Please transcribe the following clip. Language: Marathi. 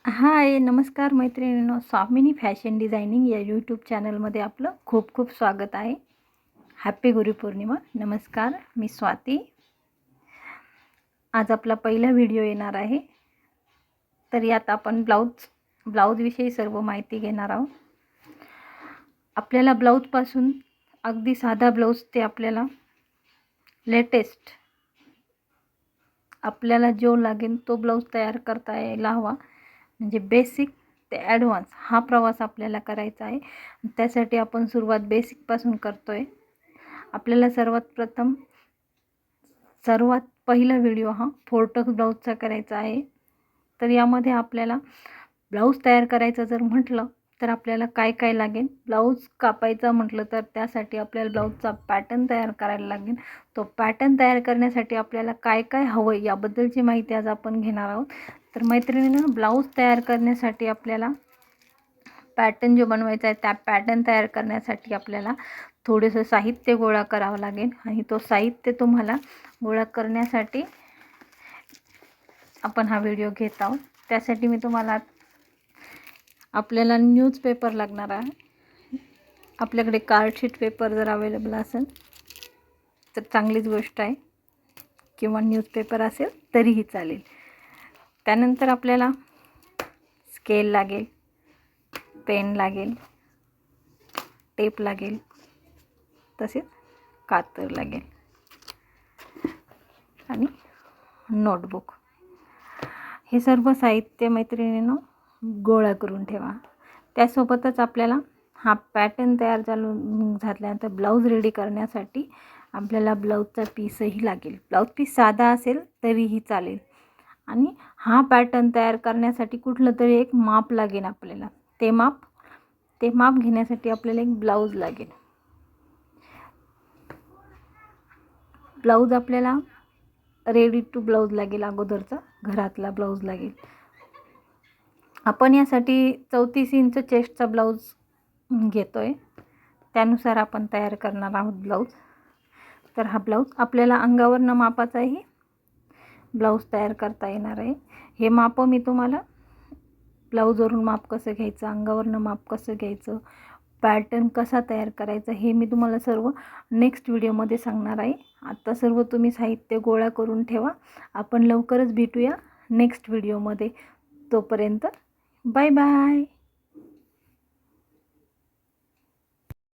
हाय, नमस्कार मैत्रिणींनो. स्वामिनी फॅशन डिझायनिंग या यूट्यूब चॅनलमध्ये आपलं खूप खूप स्वागत आहे. हॅपी गुरुपौर्णिमा. नमस्कार, मी स्वाती. आज आपला पहिला व्हिडिओ येणार आहे. तर यात आपण ब्लाऊजविषयी सर्व माहिती घेणार आहोत. आपल्याला ब्लाऊजपासून अगदी साधा ब्लाऊज ते आपल्याला लेटेस्ट आपल्याला जो लागेल तो ब्लाऊज तयार करता यायला हवा. म्हणजे बेसिक ते ॲडव्हान्स हा प्रवास आपल्याला करायचा आहे. त्यासाठी आपण सुरुवात बेसिकपासून करतो आहे. आपल्याला सर्वात पहिला व्हिडिओ हा फोरटक्स ब्लाऊजचा करायचा आहे. तर यामध्ये आपल्याला ब्लाऊज तयार करायचं जर म्हटलं तर आपल्याला काय काय लागेल. ब्लाऊज कापायचा म्हटलं तर त्यासाठी आपल्याला ब्लाऊजचा पॅटर्न तयार करायला लागेल. तो पॅटर्न तयार करण्यासाठी आपल्याला काय काय हवं याबद्दलची माहिती आज आपण घेणार आहोत. तर मैत्रिणींनो, ब्लाऊज तयार करण्यासाठी आपल्याला पॅटर्न जो बनवायचा आहे त्या पॅटर्न तयार करण्यासाठी आपल्याला थोडेसं साहित्य गोळा करावं लागेल. आणि तो साहित्य तुम्हाला गोळा करण्यासाठी आपण हा व्हिडिओ घेत आहोत. त्यासाठी मी तुम्हाला आपल्याला न्यूजपेपर लागणार आहे. आपल्याकडे कार्डशीट पेपर जर अवेलेबल असेल तर चांगलीच गोष्ट आहे, किंवा न्यूजपेपर असेल तरीही चालेल. त्यानंतर आपल्याला स्केल लागेल, पेन लागेल, टेप लागेल, तसेच कातर लागेल आणि नोटबुक. हे सर्व साहित्य मैत्रिणींनो गोळा करून ठेवा. त्यासोबतच आपल्याला हा पॅटर्न तयार झाल्यानंतर ब्लाऊज रेडी करण्यासाठी आपल्याला ब्लाऊजचा पीसही लागेल. ब्लाऊज पीस साधा असेल तरीही चालेल. आणि हा पॅटर्न तयार करण्यासाठी कुठलं तरी एक माप लागेल आपल्याला. ते माप घेण्यासाठी आपल्याला एक ब्लाऊज लागेल. ब्लाऊज आपल्याला रेडी टू ब्लाऊज लागेल, अगोदरचा घरातला ब्लाऊज लागेल. आपण यासाठी 34 इंच चेस्टचा ब्लाऊज घेतो आहे. त्यानुसार आपण तयार करणार आहोत ब्लाऊज. तर हा ब्लाऊज आपल्याला अंगावरनं मापाचाही ब्लाऊज तयार करता येणार आहे. हे माप मी तुम्हाला ब्लाऊजवरून माप कसं घ्यायचं, अंगावरनं माप कसं घ्यायचं, पॅटर्न कसा तयार करायचा हे मी तुम्हाला सर्व नेक्स्ट व्हिडिओमध्ये सांगणार आहे. आता सर्व तुम्ही साहित्य गोळा करून ठेवा. आपण लवकरच भेटूया नेक्स्ट व्हिडिओमध्ये. तोपर्यंत बाय बाय.